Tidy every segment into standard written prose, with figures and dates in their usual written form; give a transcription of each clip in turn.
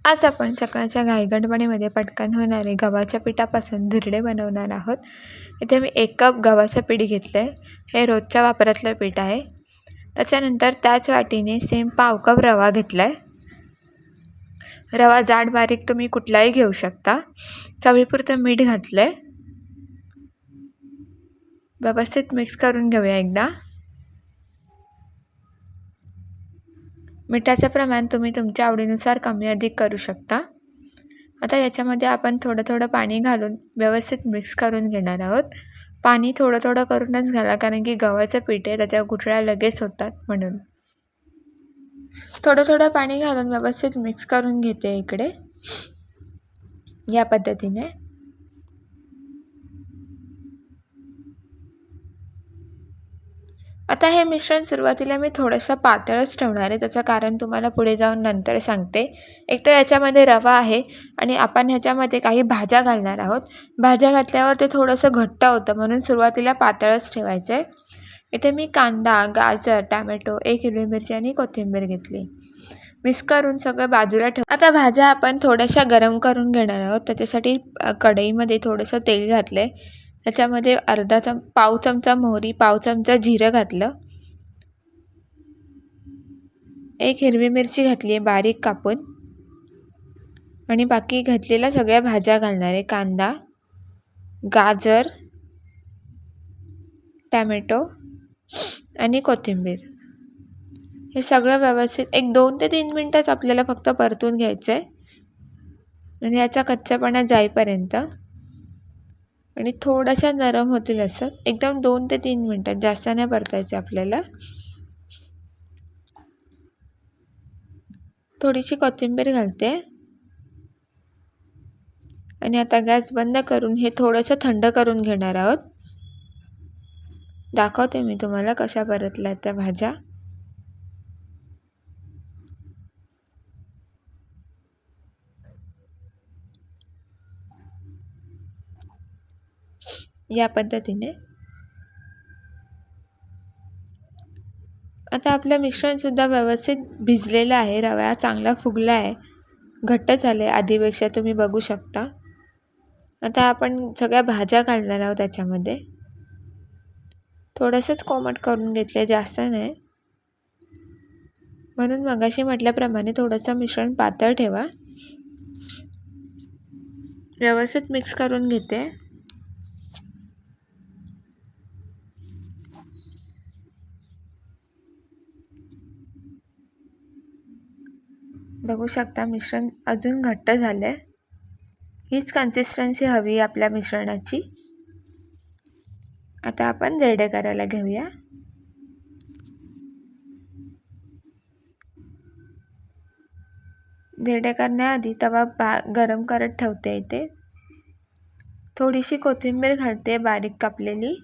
आज आपण सकाळच्या घाईगडबडीमध्ये पटकन होणारे गव्हाच्या पिठापासून धिरडे बनवणार आहोत. इथे मी 1 कप गव्हाचं पीठ घेतलं आहे. हे रोजच्या वापरातलं पीठ आहे. त्याच्यानंतर त्याच वाटीने सेम पाव कप रवा घेतला आहे. रवा जाड बारीक तुम्ही कुठलाही घेऊ शकता. चवीपुरतं मीठ घातलं आहे. व्यवस्थित मिक्स करून घेऊया एकदा. मिठाचं प्रमाण तुम्ही तुमच्या आवडीनुसार कमी अधिक करू शकता. आता याच्यामध्ये आपण थोडं थोडं पाणी घालून व्यवस्थित मिक्स करून घेणार आहोत. पाणी थोडं थोडं करूनच घाला, कारण की गव्हाचं पीठ आहे, त्याच्या गुठळ्या लगेच होतात म्हणून. थोडं थोडं पाणी घालून व्यवस्थित मिक्स करून घेते इकडे या पद्धतीने. आता हे मिश्रण सुरुवातीला मी थोडंसं पातळच ठेवणार आहे. त्याचं कारण तुम्हाला पुढे जाऊन नंतर सांगते. एक तर याच्यामध्ये रवा आहे आणि आपण ह्याच्यामध्ये काही भाज्या घालणार आहोत. भाज्या घातल्यावर ते थोडंसं घट्ट होतं, म्हणून सुरुवातीला पातळच ठेवायचं आहे. इथे मी कांदा, गाजर, टॅमॅटो, 1 हिरवी मिरची आणि कोथिंबीर घेतली. मिक्स करून सगळं बाजूला ठेव. आता भाज्या आपण थोड्याशा गरम करून घेणार आहोत. त्याच्यासाठी कढईमध्ये थोडंसं तेल घातलं आहे. त्याच्यामध्ये पाव चमचा मोहरी, पाव चमचा जिरं घातलं. 1 हिरवी मिरची घातली आहे बारीक कापून आणि बाकी घातलेल्या सगळ्या भाज्या घालणार आहे. कांदा, गाजर, टॅमॅटो आणि कोथिंबीर. हे सगळं व्यवस्थित 2 ते 3 मिनटंच आपल्याला फक्त परतून घ्यायचं आहे आणि याचा कच्चापणा जाईपर्यंत. आणि थोड्याशा नरम होतील असं. एकदम 2 ते 3 मिनटात, जास्त नाही परतायचे आपल्याला. थोडीशी कोथिंबीर घालते आणि आता गॅस बंद करून हे थोडंसं थंड करून घेणार आहोत. दाखवते मी तुम्हाला कशा परतल्या त्या भाज्या. या पद्धतीने. आता आपलं मिश्रणसुद्धा व्यवस्थित भिजलेलं आहे. रवा चांगला फुगला आहे, घट्ट झालं आहे आधीपेक्षा, तुम्ही बघू शकता. आता आपण सगळ्या भाज्या घालणार आहोत त्याच्यामध्ये. थोडंसंच कोमट करून घेतले, जास्त नाही, म्हणून मगाशी म्हटल्याप्रमाणे थोडंसं मिश्रण पातळ ठेवा. व्यवस्थित मिक्स करून घेते. बघू शकता मिश्रण अजून घट्ट झालं आहे. हीच कन्सिस्टन्सी हवी आपल्या मिश्रणाची. आता आपण धिरडे करायला घेऊया. धिरडे करण्याआधी तवा गरम करत ठेवते. इथे थोडीशी कोथिंबीर घालते बारीक कापलेली.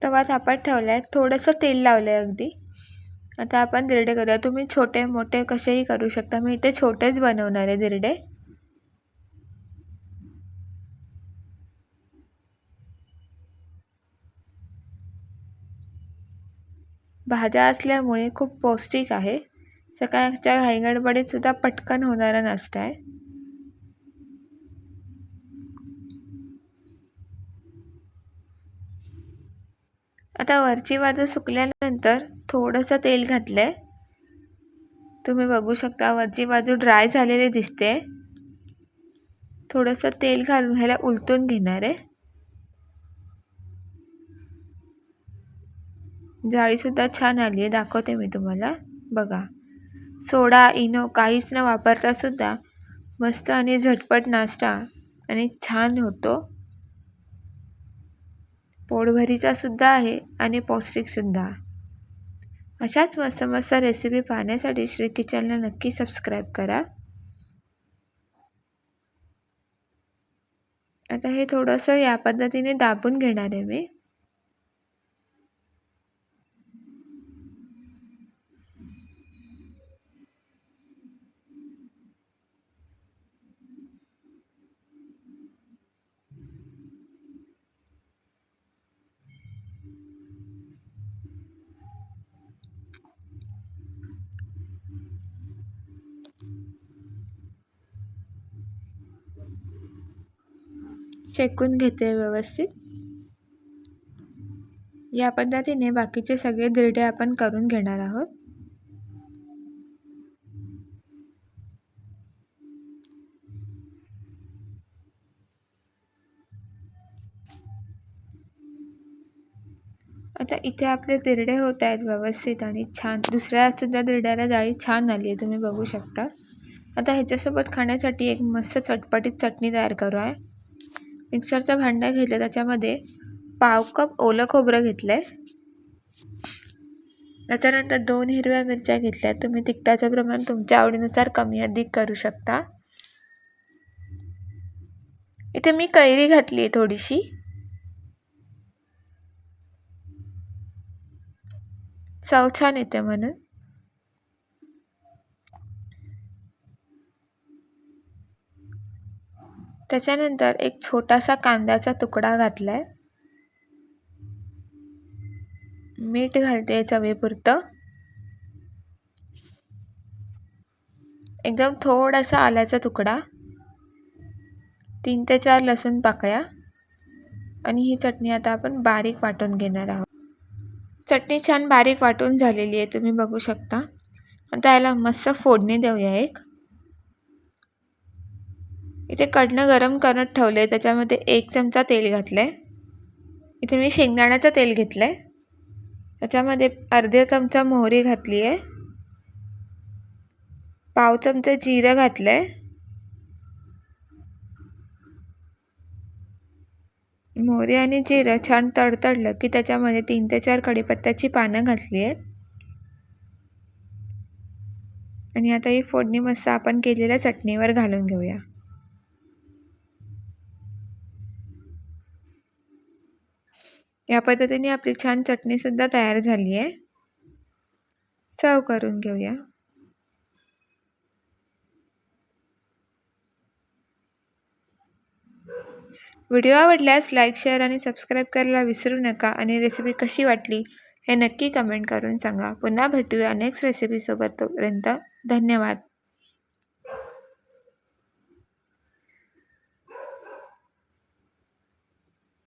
तवा तापत ठेवला आहे, थोडंसं तेल लावलं आहे अगदी. आता आपण धिरडे करूया. तुम्ही छोटे मोठे कसेही करू शकता. मी इथे छोटेच बनवणार आहे धिरडे. भाज्या असल्यामुळे खूप पौष्टिक आहे. सकाळच्या घाईगडबडीत सुद्धा पटकन होणारा नाश्ता आहे. आता वरची बाजू सुकल्यानंतर थोडंसं तेल घातलं आहे. तुम्ही बघू शकता वरची बाजू ड्राय झालेली दिसते. थोडंसं तेल घालून ह्याला उलटून घेणार आहे. जाळीसुद्धा छान आली आहे, दाखवते मी तुम्हाला. बघा, सोडा इनो काहीच न वापरता सुद्धा मस्त आणि झटपट नाश्ता आणि छान होतो. पोटभरीचा सुद्धा आहे आणि पौष्टिक सुद्धा. अशाच मस्त मस्त रेसिपी पाहण्यासाठी श्री किचनला नक्की सबस्क्राईब करा. आता हे थोडंसं या पद्धतीने दाबून घेणार आहे मी. शेकून घेते व्यवस्थित. या पद्धतीने बाकीचे सगळे धिरडे आपण करून घेणार आहोत. आता इथे आपले धिरडे होत आहेत व्यवस्थित आणि छान. दुसऱ्या सुद्धा धिरड्याला जाळी छान आली आहे, तुम्ही बघू शकता. आता ह्याच्यासोबत खाण्यासाठी एक मस्त चटपटीत चटणी तयार करू आहे. मिक्सरचा भांडा घेतला, त्याच्यामध्ये पाव कप ओलं खोबरं घेतलं आहे. त्याच्यानंतर 2 हिरव्या मिरच्या घेतल्या. तुम्ही तिखटाचं प्रमाण तुमच्या आवडीनुसार कमी अधिक करू शकता. इथे मी कैरी घातली आहे थोडीशी. चव छान येते म्हणून. त्याच्यानंतर एक छोटासा कांद्याचा तुकडा घातलाय. मीठ घालते चवीपुरतं. एकदम थोडासा आल्याचा तुकडा, 3 ते 4 लसूण पाकळ्या आणि ही चटणी आता आपण बारीक वाटून घेणार आहोत. चटणी छान बारीक वाटून झालेली आहे, तुम्ही बघू शकता. आता याला मस्त फोडणी देऊया एक. इथे कढणं गरम करत ठेवले, त्याच्यामध्ये 1 चमचा तेल घातलंय. इथे मी शेंगदाण्याचं तेल घेतलंय. त्याच्यामध्ये अर्धा चमचा मोहरी घातली आहे. पाव चमचा जिरं घातलंय. मोहरी आणि जिरं छान तडतडलं की त्याच्यामध्ये 3 ते 4 कढीपत्त्याची पानं घातली आहेत. आणि आता ही फोडणी मस्त आपण केलेल्या चटणीवर घालून घेऊया. या पद्धतीने आपली छान चटणी सुद्धा तयार झाली आहे. सर्व करून घेऊया. व्हिडिओ आवडल्यास लाईक, शेअर आणि सबस्क्राईब करायला विसरू नका. आणि रेसिपी कशी वाटली हे नक्की कमेंट करून सांगा. पुन्हा भेटूया नेक्स्ट रेसिपीसोबत. तोपर्यंत धन्यवाद.